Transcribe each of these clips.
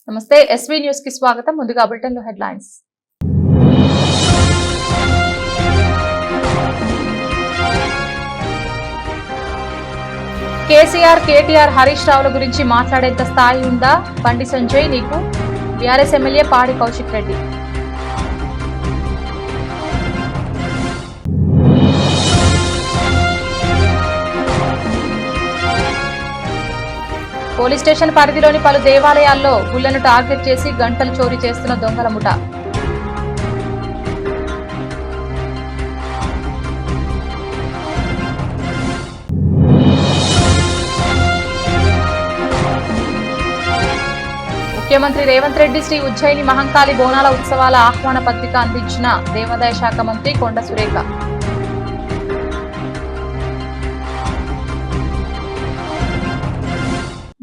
నమస్తే SV news కి స్వాగతం. ముందుగా బులెటిన్ లో హెడ్లైన్స్. కేసీఆర్, కేటీఆర్, హరీష్ రావుల గురించి మాట్లాడేంత స్థాయి ఉందా? బండి సంజయ్ నీకు. బీఆర్ఎస్ ఎమ్మెల్యే పాడి కౌశిక్ రెడ్డి. పోలీస్ స్టేషన్ పరిధిలోని పలు దేవాలయాల్లో గుళ్లను టార్గెట్ చేసి గంటలు చోరీ చేస్తున్న దొంగల ముఠ. ముఖ్యమంత్రి రేవంత్ రెడ్డి శ్రీ ఉజ్జయిని మహంకాళి బోనాల ఉత్సవాల ఆహ్వాన పత్రిక అందించిన దేవాదాయ శాఖ మంత్రి కొండ సురేఖ.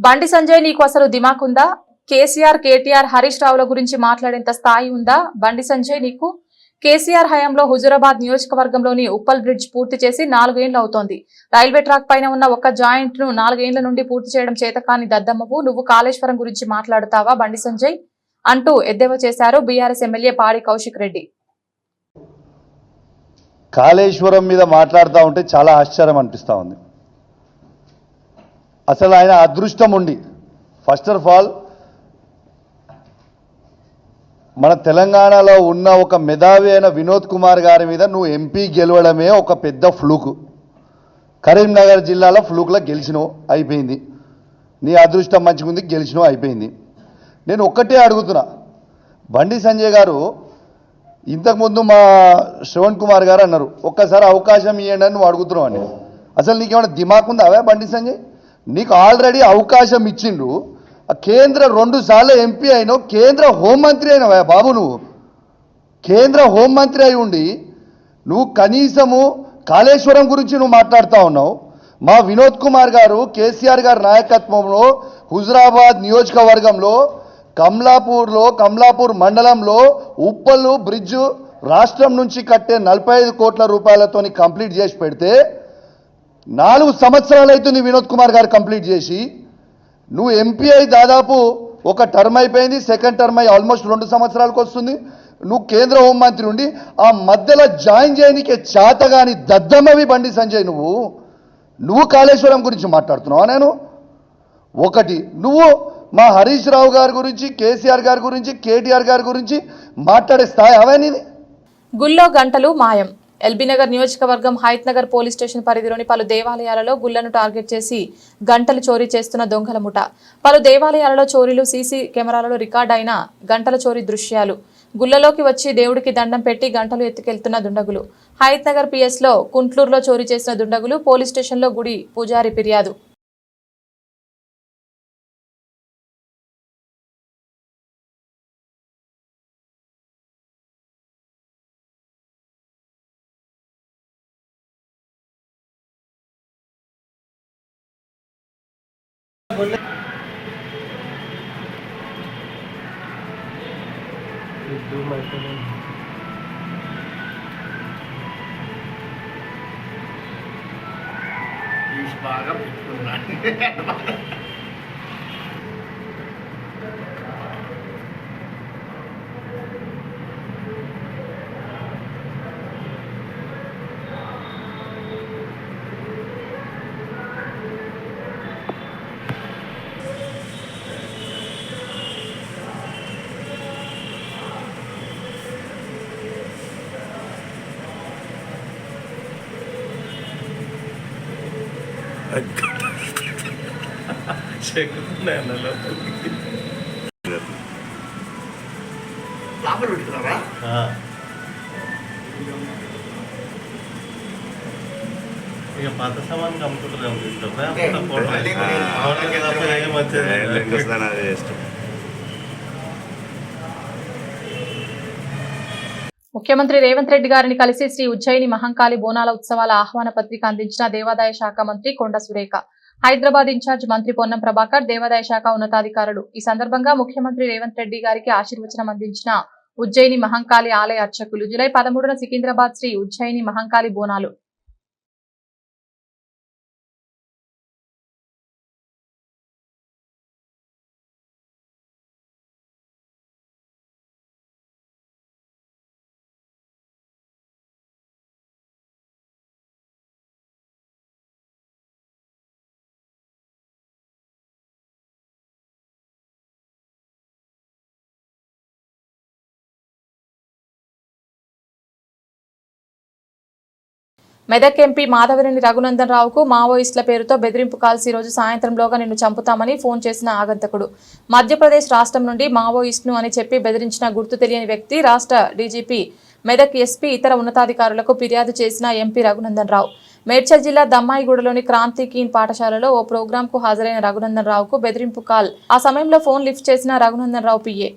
బండి సంజయ్ నీకు అసలు దిమాకుందా? కేసీఆర్, కేటీఆర్, హరీష్ రావుల గురించి మాట్లాడేంత స్థాయి ఉందా? బండి సంజయ్ నీకు. కేసీఆర్ హయాంలో హుజూరాబాద్ నియోజకవర్గంలోని ఉప్పల్ బ్రిడ్జ్ పూర్తి చేసి 4 ఏళ్లు అవుతోంది. రైల్వే ట్రాక్ పైన ఉన్న ఒక్క జాయింట్ ను 4 ఏళ్ల నుండి పూర్తి చేయడం చేతకాని దద్దమ్మవు నువ్వు కాళేశ్వరం గురించి మాట్లాడుతావా బండి సంజయ్ అంటూ ఎద్దేవా చేశారు బీఆర్ఎస్ ఎమ్మెల్యే పాడి కౌశిక్ రెడ్డి. కాళేశ్వరం మీద మాట్లాడుతూ ఉంటే చాలా ఆశ్చర్యం అనిపిస్తూ ఉంది. అసలు ఆయన అదృష్టం ఉండి ఫస్ట్ ఆఫ్ ఆల్ మన తెలంగాణలో ఉన్న ఒక మెధావి అయిన వినోద్ కుమార్ గారి మీద నువ్వు ఎంపీ గెలవడమే ఒక పెద్ద ఫ్లూకు. కరీంనగర్ జిల్లాలో ఫ్లూక్లో గెలిచినావు, అయిపోయింది. నీ అదృష్టం మంచిగుంది, గెలిచినావు, అయిపోయింది. నేను ఒక్కటే అడుగుతున్నా, బండి సంజయ్ గారు ఇంతకుముందు మా శ్రవణ్ కుమార్ గారు అన్నారు ఒక్కసారి అవకాశం ఇవ్వండి అని నువ్వు అడుగుతున్నావు అని. అసలు నీకేమైనా దిమాకుందా అవే బండి సంజయ్? నీకు ఆల్రెడీ అవకాశం ఇచ్చిండు. కేంద్ర 2 సార్లు ఎంపీ అయినావు, కేంద్ర హోంమంత్రి అయినావా బాబు. నువ్వు కేంద్ర హోంమంత్రి అయి ఉండి నువ్వు కనీసము కాళేశ్వరం గురించి నువ్వు మాట్లాడుతూ ఉన్నావు. మా వినోద్ కుమార్ గారు కేసీఆర్ గారి నాయకత్వంలో హుజూరాబాద్ నియోజకవర్గంలో కమలాపూర్ మండలంలో ఉప్పల్ బ్రిడ్జ్ రాష్ట్రం నుంచి కట్టే 45 కోట్ల రూపాయలతో కంప్లీట్ చేసి పెడితే 4 సంవత్సరాలు అవుతుంది వినోద్ కుమార్ గారు కంప్లీట్ చేసి. నువ్వు ఎంపీ అయి దాదాపు ఒక టర్మ్ అయిపోయింది, సెకండ్ టర్మ్ అయి ఆల్మోస్ట్ 2 సంవత్సరాలకు వస్తుంది. నువ్వు కేంద్ర హోంమంత్రి ఉండి ఆ మధ్యలో జాయిన్ చేయనికే చేతగాని దద్దమ్మవి బండి సంజయ్. నువ్వు కాళేశ్వరం గురించి మాట్లాడుతున్నావా? నేను ఒకటి, నువ్వు మా హరీష్ రావు గారి గురించి, కేసీఆర్ గారి గురించి, కేటీఆర్ గారి గురించి మాట్లాడే స్థాయి అవే నీది? గుల్లో గంటలు మాయం. ఎల్బీనగర్ నియోజకవర్గం హైత్ నగర్ పోలీస్ స్టేషన్ పరిధిలోని పలు దేవాలయాలలో గుళ్లను టార్గెట్ చేసి గంటలు చోరీ చేస్తున్న దొంగల ముఠ. పలు దేవాలయాలలో చోరీలు, సీసీ కెమెరాలలో రికార్డ్ అయిన గంటల చోరీ దృశ్యాలు. గుళ్లలోకి వచ్చి దేవుడికి దండం పెట్టి గంటలు ఎత్తుకెళ్తున్న దుండగులు. హైత్ నగర్ పిఎస్ లో కుంట్లూరులో చోరీ చేసిన దుండగులు. పోలీస్ స్టేషన్ లో గుడి పూజారి ఫిర్యాదు. బాగా పెట్టుకున్నాను. ఇక పాత సామాన్ కంప్యూటర్ ముఖ్యమంత్రి రేవంత్ రెడ్డి గారిని కలిసి శ్రీ ఉజ్జయిని మహంకాళి బోనాల ఉత్సవాల ఆహ్వాన పత్రిక అందించిన దేవాదాయ శాఖ మంత్రి కొండ సురేఖ. హైదరాబాద్ ఇన్ఛార్జ్ మంత్రి పొన్నం ప్రభాకర్, దేవాదాయ శాఖ ఉన్నతాధికారులు. ఈ సందర్భంగా ముఖ్యమంత్రి రేవంత్ రెడ్డి గారికి ఆశీర్వచనం అందించిన ఉజ్జయిని మహంకాళి ఆలయ అర్చకులు. జూలై 13న సికింద్రాబాద్ శ్రీ ఉజ్జయిని మహంకాళి బోనాలు మెదక్ ఎంపీ మాధవరేని రఘునందన్ రావుకు మావోయిస్టుల పేరుతో బెదిరింపు కాల్స్ ఈ రోజు సాయంత్రంలోగా నిన్ను చంపుతామని ఫోన్ చేసిన ఆగంతకుడు. మధ్యప్రదేశ్ రాష్ట్రం నుండి మావోయిస్టును అని చెప్పి బెదిరించిన గుర్తు తెలియని వ్యక్తి రాష్ట్ర డీజీపీ, మెదక్ ఎస్పీ, ఇతర ఉన్నతాధికారులకు ఫిర్యాదు చేసిన ఎంపీ రఘునందన్ రావు మేడ్చల్ జిల్లా దమ్మాయిగూడలోని క్రాంతి కీన్ పాఠశాలలో ఓ ప్రోగ్రాంకు హాజరైన రఘునందన్ రావుకు బెదిరింపు కాల్. ఆ సమయంలో ఫోన్ లిఫ్ట్ చేసిన రఘునందన్ రావు పిఏ.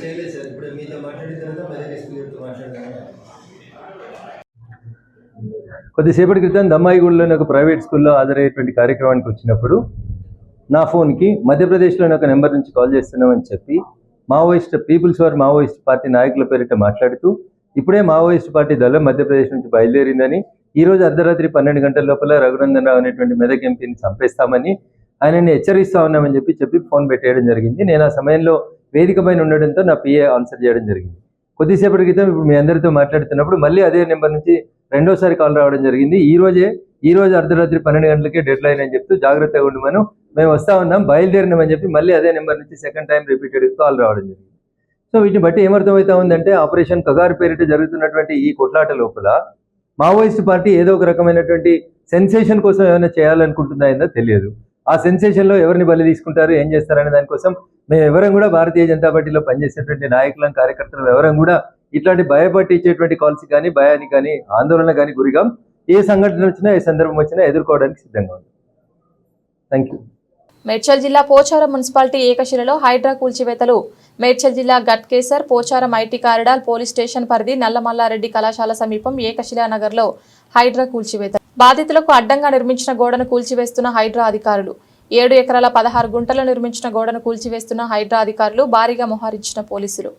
చేయలేదు సార్. ఇప్పుడు మీతో మాట్లాడిన తర్వాత మెదక్ ఎస్పీ గారితో మాట్లాడదాము. కొద్దిసేపటి క్రితం దమ్మాయిగూడలోని ఒక ప్రైవేట్ స్కూల్లో హాజరయ్యేటువంటి కార్యక్రమానికి వచ్చినప్పుడు నా ఫోన్కి మధ్యప్రదేశ్లోని ఒక నెంబర్ నుంచి కాల్ చేస్తున్నామని చెప్పి పీపుల్స్ ఫర్ మావోయిస్ట్ పార్టీ నాయకుల పేరిట మాట్లాడుతూ ఇప్పుడే మావోయిస్ట్ పార్టీ దళం మధ్యప్రదేశ్ నుంచి బయలుదేరిందని, ఈరోజు అర్ధరాత్రి 12 గంటల లోపల రఘునందన్ రావు అనేటువంటి మెదక్ ఎంపీని చంపేస్తామని ఆయనని హెచ్చరిస్తా ఉన్నామని చెప్పి ఫోన్ పెట్టేయడం జరిగింది. నేను ఆ సమయంలో వేదిక పైన ఉండడంతో నా పిఏ ఆన్సర్ చేయడం జరిగింది. కొద్దిసేపటి క్రితం ఇప్పుడు మీ అందరితో మాట్లాడుతున్నప్పుడు మళ్ళీ అదే నెంబర్ నుంచి రెండోసారి కాల్ రావడం జరిగింది. ఈ రోజు అర్ధరాత్రి 12 గంటలకే డెడ్ లైన్ అని చెప్తూ జాగ్రత్తగా ఉండమను, మేము వస్తా ఉన్నాం, బయలుదేరినామని చెప్పి మళ్ళీ అదే నెంబర్ నుంచి సెకండ్ టైం రిపీటెడ్ కాల్ రావడం జరిగింది. సో వీటిని బట్టి ఏమర్థమవుతా ఉందంటే ఆపరేషన్ కగారు పేరిట జరుగుతున్నటువంటి ఈ కొట్లాట లోపల మావోయిస్ట్ పార్టీ ఏదో ఒక రకమైనటువంటి సెన్సేషన్ కోసం ఏమైనా చేయాలనుకుంటుందా తెలియదు. ఆ సెన్సేషన్లో ఎవరిని బలి తీసుకుంటారు, ఏం చేస్తారనే దానికోసం మేము ఎవరం కూడా భారతీయ జనతా పార్టీలో పనిచేసేటువంటి నాయకులం, కార్యకర్తలు ఎవరం కూడా ఇట్లాంటి భయపట్టించేటువంటి కాల్స్ కానీ, భయానికి కానీ, ఆందోళన కానీ గురిగాం. ఏ సంఘటన వచ్చినా, ఏ సందర్భం వచ్చినా ఎదుర్కోవడానికి సిద్ధంగా ఉంది. Thank you. మేడ్చల్ జిల్లా పోచారం మున్సిపాలిటీ ఏకశిలలో హైడ్రా కూల్చివేతలు. మేడ్చల్ జిల్లా Ghatkesar Pocharam IT corridor police station పరిధి నల్లమల్లారెడ్డి కళాశాల సమీపం ఏకశిలా నగర్లో హైడ్రా కూల్చివేత. బాధితులకు అడ్డంగా నిర్మించిన గోడను కూల్చివేస్తున్న హైడ్రా అధికారులు. 7 ఎకరాల 16 గుంటలు నిర్మించిన గోడను కూల్చివేస్తున్న హైడ్రా అధికారులు భారీగా మోహరించిన పోలీసులు.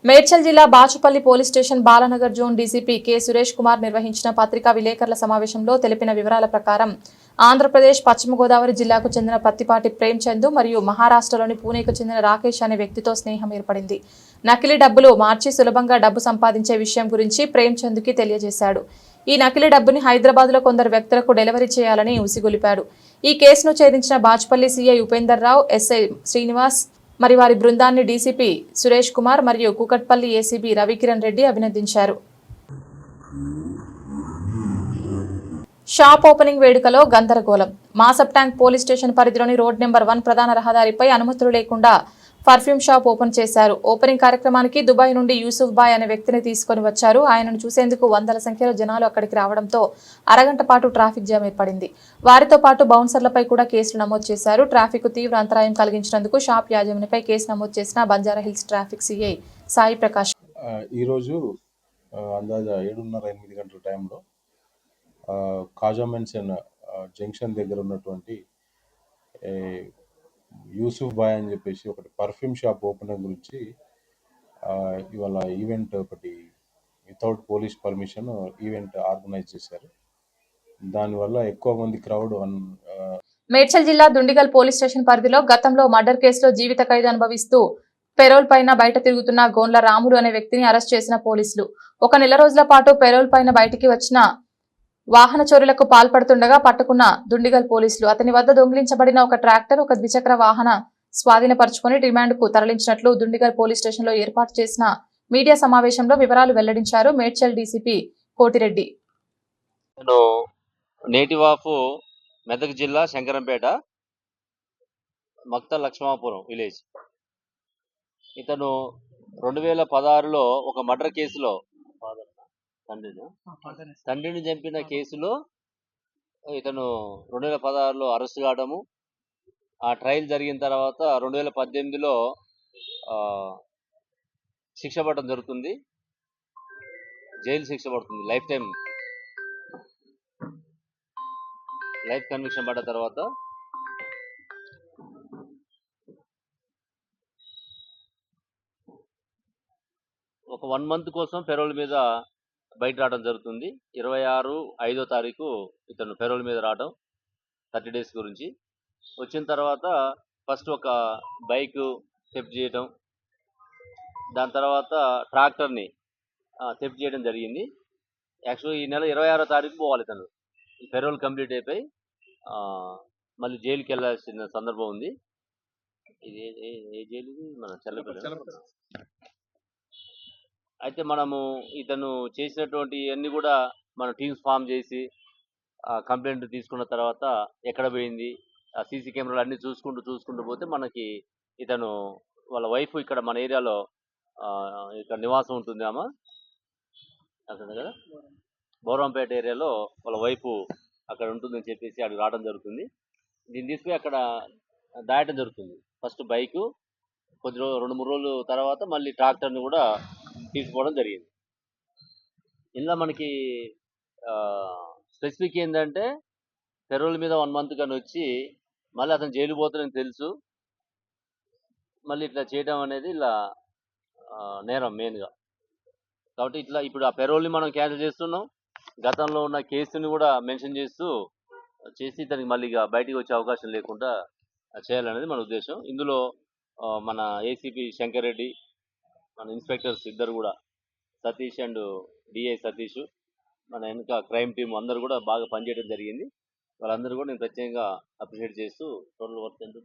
మేడ్చల్ జిల్లా Bachupalli police station Balanagar zone DCP K Suresh Kumar నిర్వహించిన పత్రికా విలేకరుల సమావేశంలో తెలిపిన వివరాల ప్రకారం ఆంధ్రప్రదేశ్ పశ్చిమ గోదావరి జిల్లాకు చెందిన పత్తిపాటి ప్రేమ్చంద్ మరియు మహారాష్ట్రలోని పూణేకు చెందిన రాకేష్ అనే వ్యక్తితో స్నేహం ఏర్పడింది. నకిలీ డబ్బులు మార్చి సులభంగా డబ్బు సంపాదించే విషయం గురించి ప్రేమ్చంద్కి తెలియజేశాడు. ఈ నకిలీ డబ్బుని హైదరాబాద్లో కొందరు వ్యక్తులకు డెలివరీ చేయాలని ఉసిగొలిపాడు. ఈ కేసును ఛేదించిన బాచుపల్లి సీఐ ఉపేందర్ రావు, ఎస్ఐ శ్రీనివాస్ మరి వారి బృందాన్ని డీసీపీ సురేష్ కుమార్ మరియు కూకట్పల్లి ఏసీబీ రవికిరణ్ రెడ్డి అభినందించారు. షాప్ ఓపెనింగ్ వేడుకలో గందరగోళం. మాసప్ ట్యాంక్ పోలీస్ స్టేషన్ పరిధిలోని రోడ్ నెంబర్ 1 ప్రధాన రహదారిపై అనుమతులు లేకుండా పర్ఫ్యూమ్ షాప్ ఓపెన్ చేశారు. ఓపెనింగ్ కార్యక్రమానికి దుబాయ్ నుండి యూసుఫ్ బాయ్ అనే వ్యక్తిని తీసుకొని వచ్చారు. ఆయనను చూసేందుకు వందల సంఖ్యలో జనాలు అక్కడికి రావడంతో అరగంట పాటు ట్రాఫిక్ జామ్ ఏర్పడింది. వారితో పాటు బౌన్సర్లపై కూడా కేసులు నమోదు చేశారు. ట్రాఫిక్ తీవ్ర అంతరాయం కలిగించినందుకు షాప్ యాజమానిపై కేసు నమోదు చేసిన బంజారాహిల్స్ ట్రాఫిక్ సిఐ సాయి ప్రకాష్. ఈరోజు అందాజా 7:30-8 గంటల టైంలో కాజా మెన్షన్ జంక్షన్ దగ్గర ఉన్నటువంటి యూసుఫ్ బాయ్ అని చెప్పేసి ఒకటి పర్ఫ్యూమ్ షాప్ ఓపెనింగ్ గురించి ఇవాళ ఈవెంట్ ఒకటి without police permission event organise చేశారు. దానివల్ల ఎక్కువ మంది క్రౌడ్ మేడ్చల్ జిల్లా దుండిగల్ పోలీస్ స్టేషన్ పరిధిలో గతంలో మర్డర్ కేసులో జీవిత ఖైదు అనుభవిస్తూ పెరోల్ పైన బయట తిరుగుతున్న గోన్ల రాములు అనే వ్యక్తిని అరెస్ట్ చేసిన పోలీసులు 1 నెల రోజుల పాటు పెరోల్ పైన బయటికి వచ్చిన వాహన చోరీలకు పాల్పడుతుండగా పట్టుకున్న దుండిగల్ పోలీసులు అతని వద్ద దొంగిలించబడిన ఒక ట్రాక్టర్, ఒక ద్విచక్ర వాహన స్వాధీనపరుచుకుని రిమాండ్ కు తరలించినట్లు దుండిగల్ పోలీస్ స్టేషన్ లో ఏర్పాటు చేసిన మీడియా సమావేశంలో వివరాలు వెల్లడించారు Medchal DCP Koti Reddy. Native of Medak జిల్లా శంకరంపేట మక్త లక్ష్మాపురం విలేజ్. ఇతను 2016లో ఒక మర్డర్ కేసులో తండ్రిని చంపిన కేసులో ఇతను 2016లో అరెస్ట్ కావడము, ఆ ట్రయల్ జరిగిన తర్వాత 2018లో శిక్ష పడడం జరుగుతుంది, జైలు శిక్ష పడుతుంది, లైఫ్ కన్విక్షన్ పడ్డ తర్వాత ఒక 1 మంత్ కోసం పెరోల్ మీద బయట రావడం జరుగుతుంది. 26/5వ తారీఖు ఇతను పెరోల్ మీద రావడం 30 డేస్ గురించి. వచ్చిన తర్వాత ఫస్ట్ ఒక బైక్ థెఫ్ట్ చేయడం, దాని తర్వాత ట్రాక్టర్ని థెఫ్ట్ చేయడం జరిగింది. యాక్చువల్గా ఈ నెల 26వ తారీఖు పోవాలి ఇతను, పెరోల్ కంప్లీట్ అయిపోయి మళ్ళీ జైలుకి వెళ్ళాల్సిన సందర్భం ఉంది. ఇది ఏ జైలు ఇది? మన చల్లపల్లి. అయితే మనము ఇతను చేసినటువంటి అన్ని కూడా మనం టీమ్స్ ఫామ్ చేసి కంప్లైంట్ తీసుకున్న తర్వాత ఎక్కడ పోయింది, ఆ సీసీ కెమెరాలు అన్ని చూసుకుంటూ పోతే మనకి ఇతను వాళ్ళ వైఫ్ ఇక్కడ మన ఏరియాలో ఇక్కడ నివాసం ఉంటుంది, ఆమె అక్కడ కదా బోరంపేట ఏరియాలో వాళ్ళ వైఫ్ అక్కడ ఉంటుందని చెప్పేసి అక్కడికి రావడం జరుగుతుంది. దీన్ని తీసుకుని అక్కడ దాయటం జరుగుతుంది. ఫస్ట్ బైకు, కొద్ది 2-3 రోజులు తర్వాత మళ్ళీ ట్రాక్టర్ని కూడా తీసుకోవడం జరిగింది. ఇందులో మనకి స్పెసిఫిక్ ఏంటంటే పెరోల్ మీద 1 మంత్ కానీ వచ్చి మళ్ళీ అతను జైలు పోతానని తెలుసు, మళ్ళీ ఇట్లా చేయడం అనేది ఇలా నేరం మెయిన్గా. కాబట్టి ఇట్లా ఇప్పుడు ఆ పెరోల్ని మనం క్యాన్సిల్ చేస్తున్నాం, గతంలో ఉన్న కేసుని కూడా మెన్షన్ చేసి ఇతనికి మళ్ళీ బయటికి వచ్చే అవకాశం లేకుండా చేయాలనేది మన ఉద్దేశం. ఇందులో మన ఏసీపీ శంకర్ రెడ్డి, మన ఇన్స్పెక్టర్స్ ఇద్దరు కూడా, సతీష్ అండ్ డిఐ సతీష్, మన వెనుక క్రైమ్ టీం అందరూ కూడా బాగా పనిచేయడం జరిగింది. వాళ్ళందరూ కూడా నేను ప్రత్యేకంగా అప్రిషియేట్ చేస్తూ, టోటల్ వర్క్ ఎంత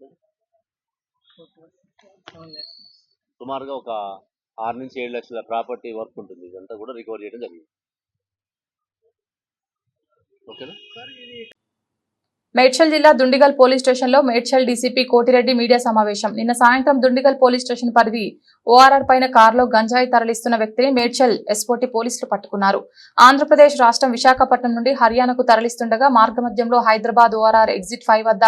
సుమారుగా ఒక 6 నుంచి 7 లక్షల ప్రాపర్టీ వర్క్ ఉంటుంది, ఇదంతా కూడా రికవర్ చేయడం జరిగింది. ఓకేనా? మేడ్చల్ జిల్లా దుండిగల్ పోలీస్ స్టేషన్లో మేడ్చల్ డీసీపీ కోటిరెడ్డి మీడియా సమావేశం. నిన్న సాయంత్రం దుండిగల్ పోలీస్ స్టేషన్ పరిధి ఓఆర్ఆర్ పైన కారులో గంజాయి తరలిస్తున్న వ్యక్తిని మేడ్చల్ ఎస్పోటీ పోలీసులు పట్టుకున్నారు. ఆంధ్రప్రదేశ్ రాష్ట్రం విశాఖపట్నం నుండి హర్యానాకు తరలిస్తుండగా మార్గమధ్యంలో హైదరాబాద్ ఓఆర్ఆర్ ఎగ్జిట్ 5 వద్ద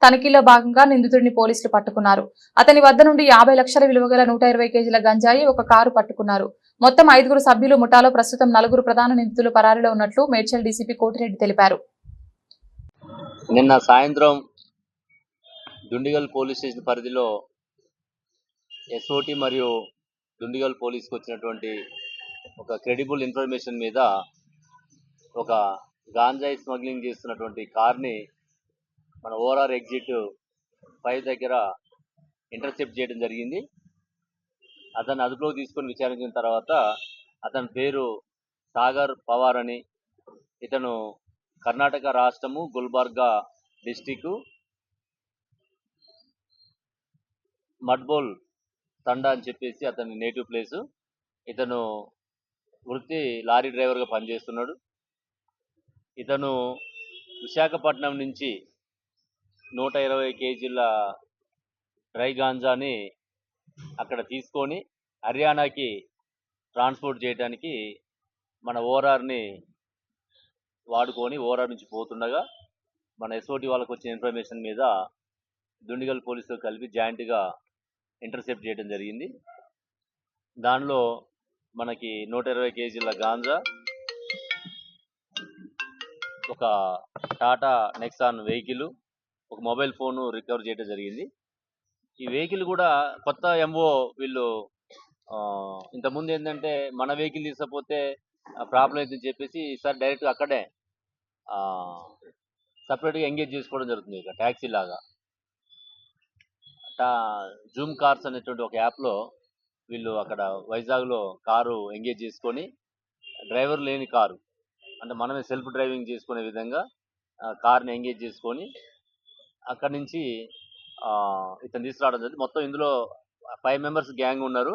తనిఖీలో భాగంగా నిందితుడిని పోలీసులు పట్టుకున్నారు. అతని వద్ద నుండి 50 లక్షల విలువగల 120 కేజీల గంజాయి, ఒక కారు పట్టుకున్నారు. మొత్తం 5 సభ్యులు ముఠాలో ప్రస్తుతం 4 ప్రధాన నిందితులు పరారీలో ఉన్నట్లు మేడ్చల్ డీసీపీ కోటిరెడ్డి తెలిపారు. నిన్న సాయంత్రం దుండిగల్ పోలీస్ స్టేషన్ పరిధిలో ఎస్ఓటి మరియు దుండిగల్ పోలీస్కి వచ్చినటువంటి ఒక క్రెడిబుల్ ఇన్ఫర్మేషన్ మీద ఒక గాంజాయి స్మగ్లింగ్ చేస్తున్నటువంటి కార్ని మన ఓఆర్ఆర్ ఎగ్జిట్ 5 దగ్గర ఇంటర్సెప్ట్ చేయడం జరిగింది. అతన్ని అదుపులోకి తీసుకొని విచారించిన తర్వాత అతని పేరు సాగర్ పవార్ అని, ఇతను కర్ణాటక రాష్ట్రము గుల్బర్గా డిస్టిక్ మడ్బోల్ తండా అని చెప్పేసి అతని నేటివ్ ప్లేసు. ఇతను వృత్తి లారీ డ్రైవర్గా పనిచేస్తున్నాడు. ఇతను విశాఖపట్నం నుంచి 120 కేజీల డ్రై గాంజాని అక్కడ తీసుకొని హర్యానాకి ట్రాన్స్పోర్ట్ చేయడానికి మన ఓఆర్ఆర్ని వాడుకొని ఓఆర్ఆర్ నుంచి పోతుండగా మన ఎస్ఓటి వాళ్ళకు వచ్చిన ఇన్ఫర్మేషన్ మీద దుండిగల్ పోలీసులు కలిపి జాయింట్గా ఇంటర్సెప్ట్ చేయడం జరిగింది. దానిలో మనకి 120 కేజీల గాంజా, ఒక టాటా నెక్సాన్ వెహికల్, ఒక మొబైల్ ఫోను రికవర్ చేయడం జరిగింది. ఈ వెహికల్ కూడా కొత్త ఎంఓ వీళ్ళు ఇంతకుముందు ఏంటంటే మన వెహికల్ తీసుకపోతే ప్రాబ్లం అవుతుందని చెప్పేసి ఈసారి డైరెక్ట్గా అక్కడే సపరేట్గా ఎంగేజ్ చేసుకోవడం జరుగుతుంది. ఇక ట్యాక్సీ లాగా జూమ్ కార్స్ అనేటువంటి ఒక యాప్లో వీళ్ళు అక్కడ వైజాగ్లో కారు ఎంగేజ్ చేసుకొని, డ్రైవర్ లేని కారు అంటే మనమే సెల్ఫ్ డ్రైవింగ్ చేసుకునే విధంగా కార్ని ఎంగేజ్ చేసుకొని అక్కడి నుంచి ఇతను తీసుకురావడం జరిగింది. మొత్తం ఇందులో 5 మెంబర్స్ గ్యాంగ్ ఉన్నారు.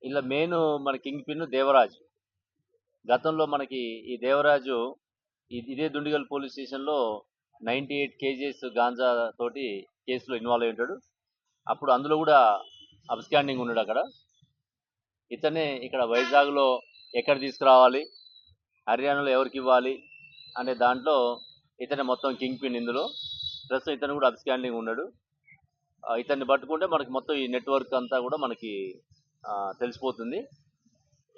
ఇలా మెయిన్ మన కింగ్ పిన్ దేవరాజ్. గతంలో మనకి ఈ దేవరాజు ఇదే దుండిగల్ పోలీస్ స్టేషన్లో 98 కేజీస్ గాంజా తోటి కేసులో ఇన్వాల్వ్ అయి ఉంటాడు. అప్పుడు అందులో కూడా అబ్స్కాండింగ్ ఉన్నాడు అక్కడ. ఇతనే ఇక్కడ వైజాగ్లో ఎక్కడ తీసుకురావాలి, హర్యానాలో ఎవరికి ఇవ్వాలి అనే దాంట్లో ఇతనే మొత్తం కింగ్ పిన్. ఇందులో ప్రస్తుతం ఇతను కూడా అబ్స్కాండింగ్ ఉన్నాడు. ఇతన్ని పట్టుకుంటే మనకి మొత్తం ఈ నెట్వర్క్ అంతా కూడా మనకి తెలిసిపోతుంది.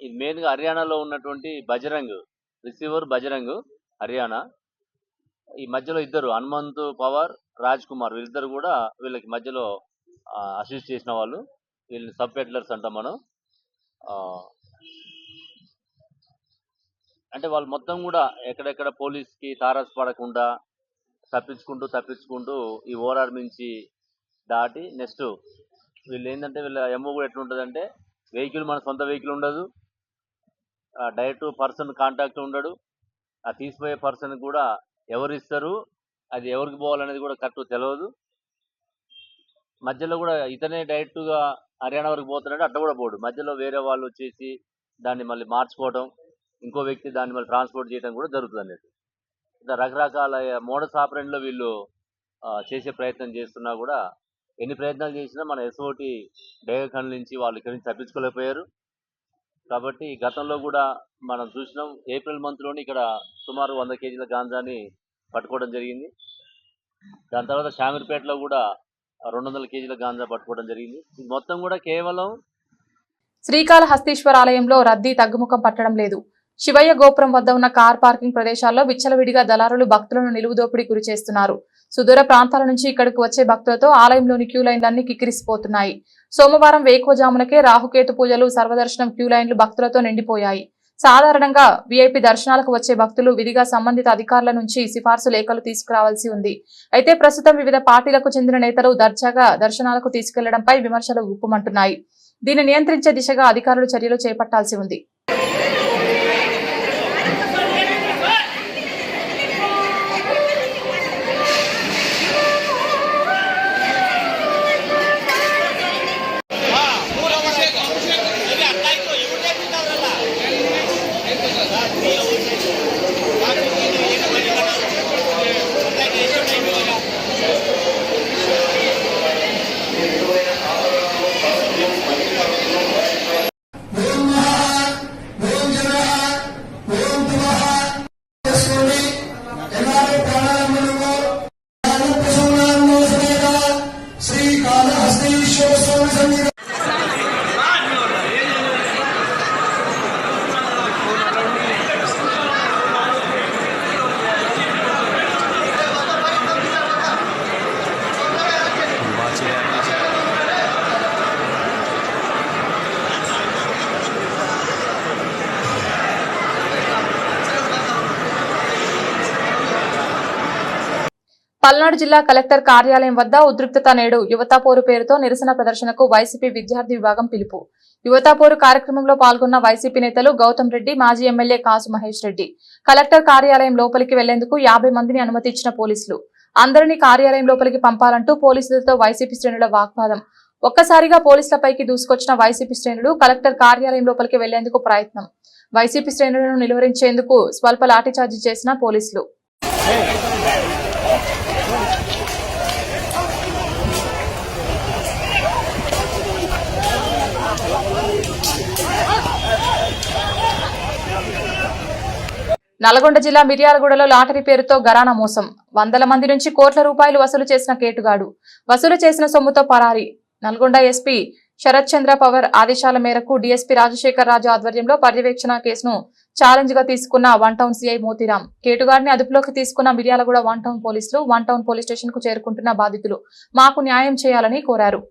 ఇది మెయిన్గా హర్యానాలో ఉన్నటువంటి బజరంగ్ రిసీవర్ బజరంగ్ హర్యానా. ఈ మధ్యలో ఇద్దరు హనుమంత్ పవార్, రాజ్ కుమార్ వీళ్ళిద్దరు కూడా వీళ్ళకి మధ్యలో అసిస్ట్ చేసిన వాళ్ళు. వీళ్ళని సబ్ పెడ్లర్స్ అంటాం మనం. అంటే వాళ్ళు మొత్తం కూడా ఎక్కడెక్కడ పోలీస్కి తారసపడకుండా తప్పించుకుంటూ ఈ ఓఆర్ఆర్ నుంచి దాటి నెక్స్ట్ వీళ్ళు ఏంటంటే వీళ్ళ ఎంఓ కూడా ఎట్లుంటుందంటే వెహికల్ మన సొంత వెహికల్ ఉండదు, డైరెక్ట్ పర్సన్ కాంటాక్ట్ ఉండడు, ఆ తీసిపోయే పర్సన్ కూడా ఎవరు ఇస్తారు అది ఎవరికి పోవాలనేది కూడా కరెక్ట్ తెలియదు. మధ్యలో కూడా ఇతనే డైరెక్ట్గా హర్యానా వరకు పోతున్నాడు, అట్లా కూడా పోడు. మధ్యలో వేరే వాళ్ళు వచ్చేసి దాన్ని మళ్ళీ మార్చుకోవడం, ఇంకో వ్యక్తి దాన్ని మళ్ళీ ట్రాన్స్పోర్ట్ చేయడం కూడా జరుగుతుంది అన్నట్టు. ఇట్లా రకరకాల మోడస్ ఆపరెంట్లో వీళ్ళు చేసే ప్రయత్నం చేస్తున్నా కూడా ఎన్ని ప్రయత్నాలు చేసినా మన ఎస్ఓటి డైరెక్షన్ నుంచి వాళ్ళు ఇక్కడి నుంచి తప్పించుకోలేకపోయారు. కాబట్టి గతంలో కూడా మనం చూసినాం, ఏప్రిల్ మంత్లోని ఇక్కడ సుమారు 100 కేజీల గాంజాని పట్టుకోవడం జరిగింది. దాని తర్వాత షామీర్పేటలో కూడా 200 కేజీల గాంజా పట్టుకోవడం జరిగింది. ఇది మొత్తం కూడా కేవలం శ్రీకాళహస్తీశ్వర ఆలయంలో రద్దీ తగ్గుముఖం పట్టడం లేదు. శివయ్య గోపురం వద్ద ఉన్న కార్ పార్కింగ్ ప్రదేశాల్లో విచ్చలవిడిగా దళారులు భక్తులను నిలువుదోపిడీ గురి చేస్తున్నారు. సుదూర ప్రాంతాల నుంచి ఇక్కడికి వచ్చే భక్తులతో ఆలయంలోని క్యూ లైన్లన్నీ కిక్కిరిసిపోతున్నాయి. సోమవారం వేకువజామునకే రాహుకేతు పూజలు, సర్వదర్శనం క్యూ లైన్లు భక్తులతో నిండిపోయాయి. సాధారణంగా వీఐపీ దర్శనాలకు వచ్చే భక్తులు విధిగా సంబంధిత అధికారుల నుంచి సిఫార్సు లేఖలు తీసుకురావాల్సి ఉంది. అయితే ప్రస్తుతం వివిధ పార్టీలకు చెందిన నేతలు దర్జాగా దర్శనాలకు తీసుకెళ్లడంపై విమర్శలు గుప్పుమంటున్నాయి. దీన్ని నియంత్రించే దిశగా అధికారులు చర్యలు చేపట్టాల్సి ఉంది. పల్నాడు జిల్లా కలెక్టర్ కార్యాలయం వద్ద ఉద్రిక్తత. నేడు యువతా పోరు పేరుతో నిరసన ప్రదర్శనకు వైసీపీ విద్యార్థి విభాగం పిలుపు. యువతా పోరు కార్యక్రమంలో పాల్గొన్న వైసీపీ నేతలు గౌతమ్ రెడ్డి, మాజీ ఎమ్మెల్యే కాసు మహేష్ రెడ్డి. కలెక్టర్ కార్యాలయం లోపలికి వెళ్లేందుకు 50 మందిని అనుమతి ఇచ్చిన పోలీసులు అందరినీ కార్యాలయం లోపలికి పంపాలంటూ పోలీసులతో వైసీపీ శ్రేణుల వాగ్వాదం. ఒక్కసారిగా పోలీసులపైకి దూసుకొచ్చిన వైసీపీ శ్రేణులు కలెక్టర్ కార్యాలయం లోపలికి వెళ్లేందుకు ప్రయత్నం. వైసీపీ శ్రేణులను నిలువరించేందుకు స్వల్ప లాఠీచార్జీ చేసిన పోలీసులు. నల్గొండ జిల్లా మిర్యాలగూడలో లాటరీ పేరుతో గరానా మోసం. 100 మంది నుంచి కోట్ల రూపాయలు వసూలు చేసిన కేటుగాడు వసూలు చేసిన సొమ్ముతో పరారి. నల్గొండ ఎస్పీ శరత్ చంద్ర పవర్ ఆదేశాల మేరకు డీఎస్పీ రాజశేఖర్ రాజు ఆధ్వర్యంలో పర్యవేక్షణ కేసును ఛాలెంజ్ గా తీసుకున్న 1 టౌన్ సీఐ మోతిరాం. కేటుగాడిని అదుపులోకి తీసుకున్న మిర్యాలగూడ 1 టౌన్ పోలీసులు 1 టౌన్ పోలీస్ స్టేషన్ కు చేరుకుంటున్న బాధితులు మాకు న్యాయం చేయాలని కోరారు.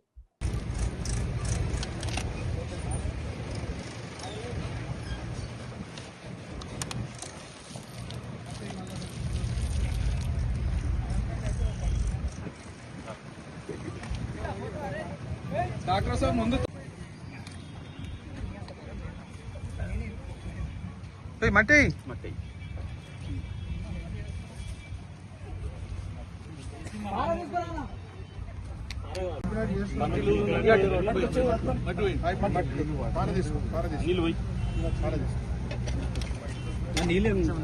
డాక్టర్ సార్ ముందు మట్టి మట్టి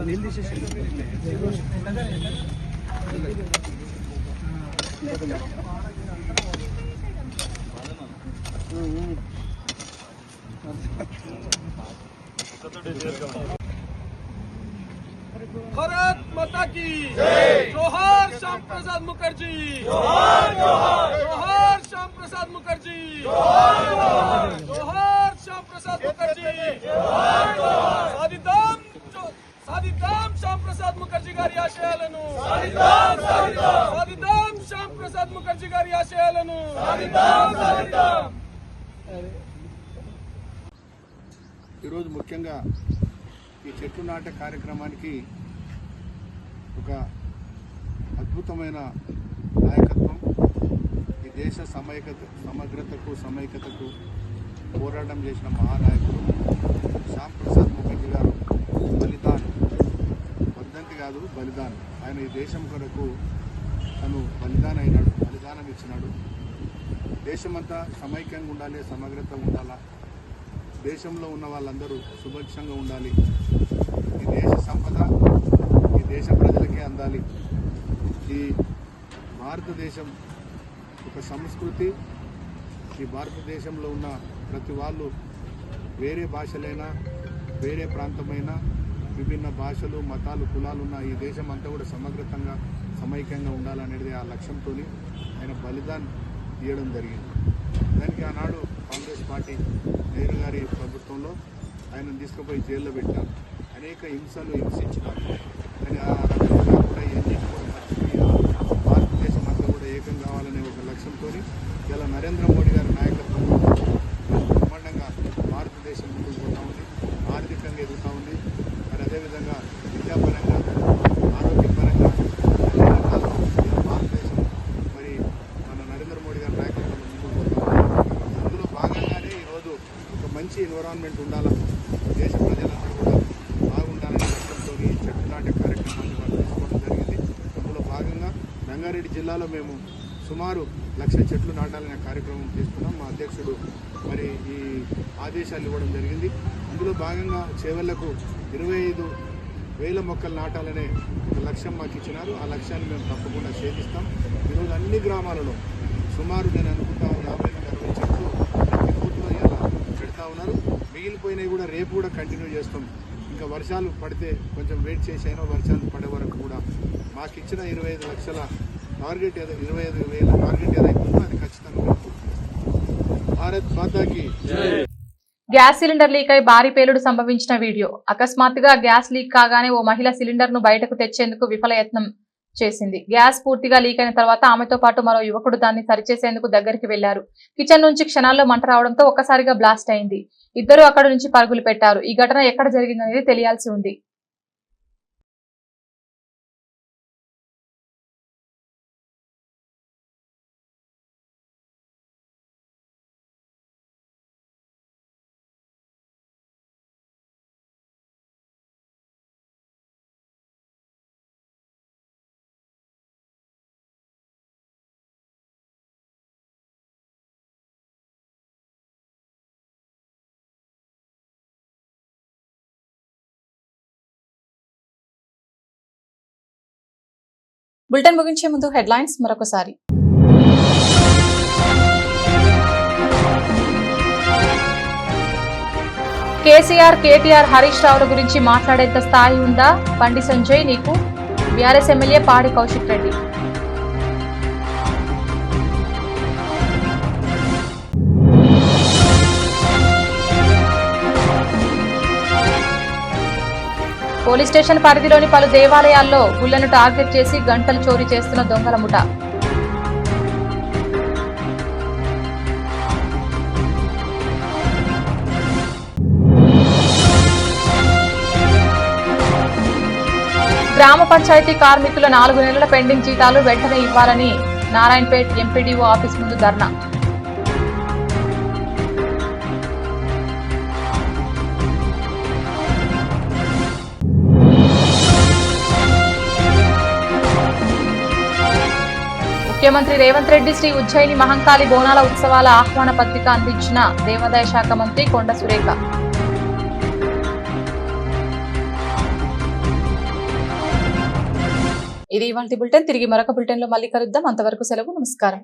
నీళ్ళు తీసేసి भारत माता की जोहार श्याम प्रसाद मुखर्जी, जोहार श्याम प्रसाद मुखर्जी, जोहार श्याम प्रसाद मुखर्जी, సాధిద్దాం శ్యామ్ ప్రసాద్ ముఖర్జీ గారి ఆశయాలను, సాధిద్దాం శ్యామ్ ప్రసాద్ ముఖర్జీ గారి ఆశయాలను. ఈరోజు ముఖ్యంగా ఈ చెట్లు నాటే కార్యక్రమానికి ఒక అద్భుతమైన నాయకత్వం, ఈ దేశ సమగ్రతకు సమైక్యతకు పోరాటం చేసిన మహానాయకుడు శ్యామ్ ప్రసాద్ ముఖర్జీ గారు బలిదాన్, వర్ధంతి కాదు బలిదాన్. ఆయన ఈ దేశం కొరకు తను బలిదానం ఇచ్చినాడు. దేశమంతా సమైక్యంగా ఉండాలి, సమగ్రత ఉండాలా, దేశంలో ఉన్న వాళ్ళందరూ సుభిక్షంగా ఉండాలి, ఈ దేశ సంపద ఈ దేశ ప్రజలకే అందాలి. ఈ భారతదేశం ఒక సంస్కృతి, ఈ భారతదేశంలో ఉన్న ప్రతి వాళ్ళు వేరే భాషలైనా వేరే ప్రాంతమైనా విభిన్న భాషలు మతాలు కులాలు ఉన్న ఈ దేశం అంతా కూడా సమగ్రతంగా సమైక్యంగా ఉండాలనేది ఆ లక్ష్యంతో ఆయన బలిదాన్ ఇవ్వడం జరిగింది. దానికి ఆనాడు కాంగ్రెస్ పార్టీ నెహ్రూ గారి ప్రభుత్వంలో ఆయనను తీసుకుపోయి జైల్లో పెట్టారు, అనేక హింసించినారు. కానీ ఆ రకంగా కూడా ఎన్ని కూడా మర్చిపోయి భారతదేశం అంతా కూడా ఏకం కావాలనే ఒక లక్ష్యంతో ఇలా నరేంద్ర మోడీ గారి నాయకత్వంలో బ్రహ్మాండంగా భారతదేశం ముందుకు పోతూ ఉంది, ఆర్థికంగా ఎదుగుతూ ఉంది. మరి అదేవిధంగా విద్యాపరంగా ఆరోగ్యపరంగా అన్ని రకాల భారతదేశం మరి మన నరేంద్ర మోడీ గారి నాయకత్వంలో ముందుకు పోతూ ఉంది. అందులో భాగంగానే ఈరోజు ఒక మంచి ఎన్విరాన్మెంట్ ఉండాలా, దేశ ప్రజలందరూ కూడా బాగుండాలనే లక్ష్యంతో చెట్లు నాటే కార్యక్రమాన్ని వాళ్ళు తీసుకోవడం జరిగింది. అందులో భాగంగా రంగారెడ్డి జిల్లాలో మేము సుమారు 1,00,000 చెట్లు నాటాలనే కార్యక్రమం తీసుకున్నాం. మా అధ్యక్షుడు మరి ఈ ఆదేశాలు ఇవ్వడం జరిగింది. అందులో భాగంగా చేవళ్లకు 25,000 మొక్కలు నాటాలనే ఒక లక్ష్యం మాకు ఇచ్చినారు. ఆ లక్ష్యాన్ని మేము తప్పకుండా ఛేదిస్తాం. ఈరోజు అన్ని గ్రామాలలో సుమారు నేను అనుకుంటా 50-60 చెట్లు ప్రతి బూత్లో ఇలా పెడతా ఉన్నారు. మిగిలిపోయినవి కూడా రేపు కూడా కంటిన్యూ చేస్తాం. ఇంకా వర్షాలు పడితే కొంచెం వెయిట్ చేసి అయినా వర్షాలు పడే వరకు కూడా మాకు ఇచ్చిన 25 లక్షల టార్గెట్ 25,000 టార్గెట్ ఏదైతుందో అది ఖచ్చితంగా భారత్ మాతాకి. గ్యాస్ సిలిండర్ లీక్ అయి భారీ పేలుడు సంభవించిన వీడియో. అకస్మాత్తుగా గ్యాస్ లీక్ కాగానే ఓ మహిళ సిలిండర్ ను బయటకు తెచ్చేందుకు విఫలయత్నం చేసింది. గ్యాస్ పూర్తిగా లీక్ అయిన తర్వాత ఆమెతో పాటు మరో యువకుడు దాన్ని సరిచేసేందుకు దగ్గరికి వెళ్లారు. కిచెన్ నుంచి క్షణాల్లో మంట రావడంతో ఒక్కసారిగా బ్లాస్ట్ అయింది. ఇద్దరు అక్కడి నుంచి పరుగులు పెట్టారు. ఈ ఘటన ఎక్కడ జరిగిందనేది తెలియాల్సి ఉంది. బులెటిన్ ముగించే ముందు హెడ్లైన్స్ మరొకసారి. కేసీఆర్, కేటీఆర్, హరీష్ రావుల గురించి మాట్లాడేంత స్థాయి ఉందా? బండి సంజయ్ నీకు. బీఆర్ఎస్ ఎమ్మెల్యే పాడి కౌశిక్ రెడ్డి. పోలీస్ స్టేషన్ పరిధిలోని పలు దేవాలయాల్లో గుళ్లను టార్గెట్ చేసి గంటలు చోరీ చేస్తున్న దొంగల ముఠ. గ్రామ పంచాయతీ కార్మికుల 4 నెలల పెండింగ్ జీతాలు వెంటనే ఇవ్వాలని నారాయణపేట్ ఎంపీడీఓ ఆఫీస్ ముందు ధర్నా. ముఖ్యమంత్రి రేవంత్ రెడ్డి శ్రీ ఉజ్జయిని మహంకాళి బోనాల ఉత్సవాల ఆహ్వాన పత్రిక అందించిన దేవాదాయ శాఖ మంత్రి కొండ సురేఖ. ఇది ఇవాల్టి బులెటిన్. తిరిగి మరొక బులెటిన్ లో మళ్ళీ కలుద్దాం. అంతవరకు సెలవు. నమస్కారం.